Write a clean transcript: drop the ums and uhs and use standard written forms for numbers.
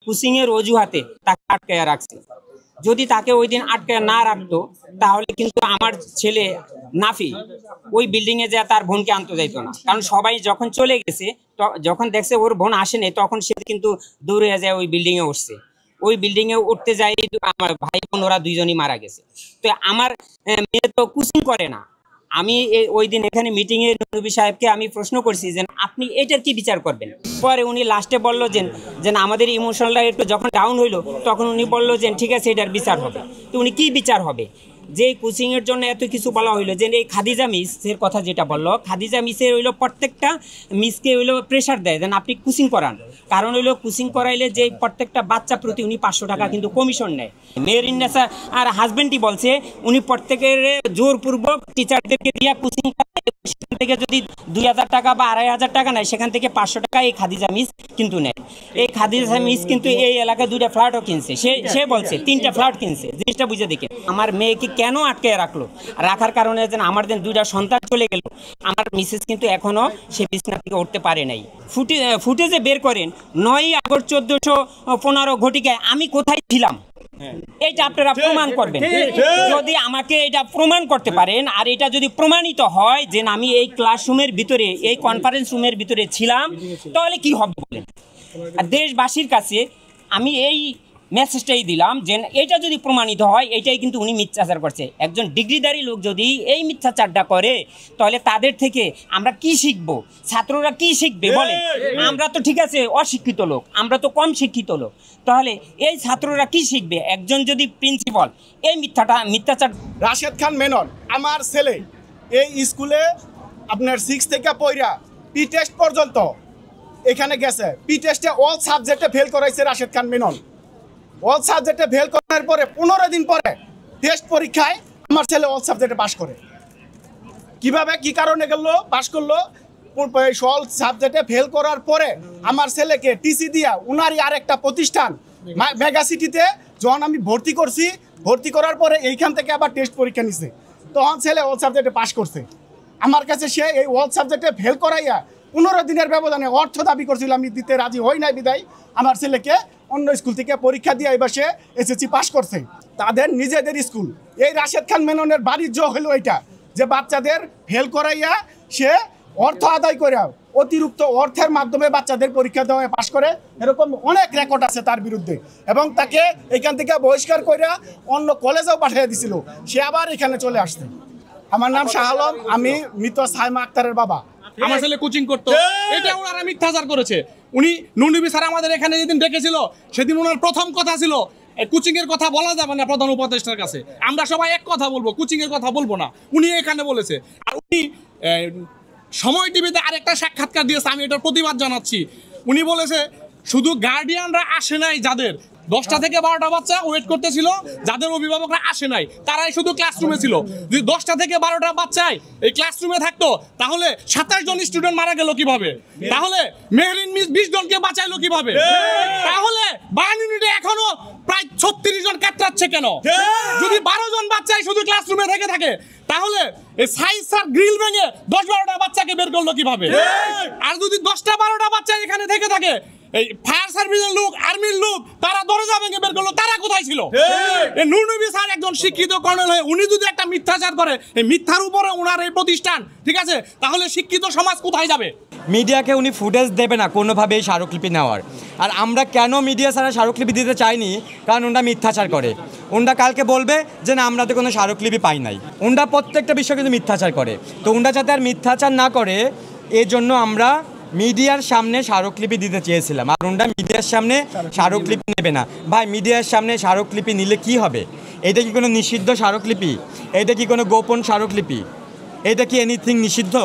কোচিংয়ের অজুহাতে তাকে আটকায়া রাখছে। যদি তাকে ওই দিন আটকায়া না রাখতো তাহলে কিন্তু আমার ছেলে নাফি ওই বিল্ডিংয়ে যা তার বোনকে আনতে যাইতো না, কারণ সবাই যখন চলে গেছে, যখন দেখছে ওর বোন আসেনি, তখন সে কিন্তু দৌড়ে যায় ওই বিল্ডিংয়ে উঠছে। ওই বিল্ডিংয়ে উঠতে যাই আমার ভাই বোন ওরা দুইজনই মারা গেছে। তো আমার মেয়ে তো কোচিং করে না। আমি ওই দিন এখানে মিটিংয়ে নবী সাহেবকে আমি প্রশ্ন করছি যে আপনি এটার কি বিচার করবেন। পরে উনি লাস্টে বললো যে আমাদের ইমোশনালটা একটু যখন ডাউন হইলো তখন উনি বললো যে ঠিক আছে এটার বিচার হবে। তো উনি কি বিচার হবে, যে কোচিংয়ের জন্য এত কিছু বলা হইলো, যে এই খাদিজা মিসের কথা যেটা বললো, খাদিজা মিসের হইলো প্রত্যেকটা মিসকে হইলো প্রেশার দেয় যেন আপনি কোচিং করান। কারণ হইলো কোচিং করাইলে যে প্রত্যেকটা বাচ্চা প্রতি উনি 500 টাকা কিন্তু কমিশন নেয়। মেরিন্ডাসা আর হাজবেন্ডই বলছে উনি প্রত্যেকের জোরপূর্বক টিচারদেরকে দিয়ে কোচিং সেখান থেকে যদি 2000 টাকা বা 2500 টাকা নেয়, সেখান থেকে 500 টাকা এই খাদিজা মিস কিন্তু নেয়। এই খাদিজা মিস কিন্তু এই এলাকায় 2টা ফ্ল্যাটও কিনছে, সে বলছে 3টা ফ্ল্যাট কিনছে। জিনিসটা বুঝে দেখে আমার মেয়েকে কেন আটকে রাখার কারণে যেন আমার যেন 2টা সন্তান চলে গেল। আমার মিসেস কিন্তু এখনো সে বিছানা থেকে উঠতে পারে নাই। ফুটেজে বের করেন 9 আগস্ট 1415 ঘটিকায় আমি কোথায় ছিলাম, এটা আপনারা প্রমাণ করবেন। যদি আমাকে এটা প্রমাণ করতে পারেন, আর এটা যদি প্রমাণিত হয় যে আমি এই ক্লাসরুমের ভিতরে, এই কনফারেন্স রুমের ভিতরে ছিলাম, তাহলে কি হবে বলেন। আর দেশবাসীর কাছে আমি এই মেসেজটাই দিলাম যে এটা যদি প্রমাণিত হয়, এটাই কিন্তু উনি মিথ্যাচার করছে। একজন ডিগ্রিধারী লোক যদি এই মিথ্যাচারটা করে, তাহলে তাদের থেকে আমরা কি শিখবো, ছাত্ররা কি শিখবে বলে। আমরা তো ঠিক আছে অশিক্ষিত লোক, আমরা তো কম শিক্ষিত লোক, তাহলে এই ছাত্ররা কি শিখবে। একজন যদি প্রিন্সিপাল এই মিথ্যাচার। রাশেদ খান মেনন আমার ছেলে এই স্কুলে আপনার 6 থেকে পড়া পি টেস্ট পর্যন্ত এখানে গেছে। পি টেস্টে অল সাবজেক্টে ফেল করাইছে রাশেদ খান মেনন। অল সাবজেক্টে ফেল করার পরে 15 দিন পরে টেস্ট পরীক্ষায় আমার ছেলে অল সাবজেক্টে পাশ করে। কিভাবে কি কারণে গেল পাশ করলো, অল সাবজেক্টে ফেল করার পরে আমার ছেলেকে টিসি দিয়া উনারই আরেকটা প্রতিষ্ঠান মেগা সিটিতে যখন আমি ভর্তি করছি, ভর্তি করার পরে এইখান থেকে আবার টেস্ট পরীক্ষা নিছে, তখন ছেলে অল সাবজেক্টে পাশ করছে। আমার কাছে সে এই অল সাবজেক্টে ফেল করাইয়া 15 দিনের ব্যবধানে অর্থ দাবি করছিল, আমি দিতে রাজি হই নাই বিদায় আমার ছেলেকে অন্য স্কুল থেকে পরীক্ষা দিয়ে এবার সে এসএসসি পাশ করছে। তাদের নিজেদের স্কুল। এই রাশেদ খান মেননের বাড়ির হলো এটা, যে বাচ্চাদের ফেল করাইয়া সে অর্থ আদায় করে অতিরিক্ত অর্থের মাধ্যমে বাচ্চাদের পরীক্ষা দেওয়া পাশ করে। এরকম অনেক রেকর্ড আছে তার বিরুদ্ধে, এবং তাকে এখান থেকে বহিষ্কার করে অন্য কলেজেও পাঠিয়ে দিছিল। সে আবার এখানে চলে আসছে। আমার নাম শাহ আলম, আমি মৃত সাইমা আক্তারের বাবা। আমার ছেলে কোচিং করতো, এটা ওনারা মিথ্যাচার করেছে। উনি নুনবী স্যার আমাদের এখানে যেদিন ডেকেছিল, সেদিন ওনার প্রথম কথা ছিল কোচিং এর কথা বলা যাবে না প্রধান উপদেষ্টার কাছে, আমরা সবাই এক কথা বলবো, কোচিং এর কথা বলবো না। উনি এখানে বলেছে। আর উনি সময় টিভিতে আরেকটা সাক্ষাৎকার দিয়েছে, আমি এটার প্রতিবাদ জানাচ্ছি। উনি বলেছে শুধু গার্ডিয়ানরা আসে নাই, যাদের 10টা থেকে 12টা বাচ্চা ওয়েট করতেছিল, যাদের অভিভাবকরা আসে নাই তারাই শুধু ক্লাসরুমে ছিল। যদি 10টা থেকে 12টা বাচ্চাই এই ক্লাসরুমে থাকতো, তাহলে 27 জন স্টুডেন্ট মারা গেল কিভাবে? তাহলে মেহরিন মিস 20 জনকে বাঁচাইলো কিভাবে? তাহলে বার্ন ইউনিটে এখনো প্রায় 36 জন কাতরাচ্ছে কেন? যদি 12 জন বাচ্চাই শুধু ক্লাসরুমে থেকে থাকে, তাহলে এই সাইজ স্যার গ্রিল ভেঙে 10-12টা বাচ্চাকে বের করলো কিভাবে? আর যদি 10টা-12টা বাচ্চা এখানে থেকে থাকে, এই ফায়ার সার্ভিসের লোক, আর্মির লোক, তারা দরজা ভেঙে বের করলো, তারা কোথায় ছিল? এই নূর নবী স্যার একজন শিক্ষিত কর্নেল হয়ে উনি যদি একটা মিথ্যাচার করে, এই মিথ্যার উপরে ওনার এই প্রতিষ্ঠান, ঠিক আছে, তাহলে শিক্ষিত সমাজ কোথায় যাবে? মিডিয়াকে উনি ফুটেজ দেবে না কোনোভাবেই স্মারকলিপি নেওয়ার। আর আমরা কেন মিডিয়া ছাড়া স্মারকলিপি দিতে চাইনি, কারণ ওনারা মিথ্যাচার করে। ওনারা কালকে বলবে যে না আমরা তো কোনো স্মারকলিপি পাই নাই। ওনারা প্রত্যেকটা বিষয় কিন্তু মিথ্যাচার করে। তো ওনারা যাতে আর মিথ্যাচার না করে, এই জন্য আমরা মিডিয়ার সামনে স্মারকলিপি দিতে চেয়েছিলাম। আর ওনারা মিডিয়ার সামনে স্মারকলিপি নেবে না। ভাই, মিডিয়ার সামনে স্মারকলিপি নিলে কি হবে? এটা কি কোনো নিষিদ্ধ স্মারকলিপি? এটা কি কোনো গোপন স্মারকলিপি? এটা কি এনিথিং নিষিদ্ধ?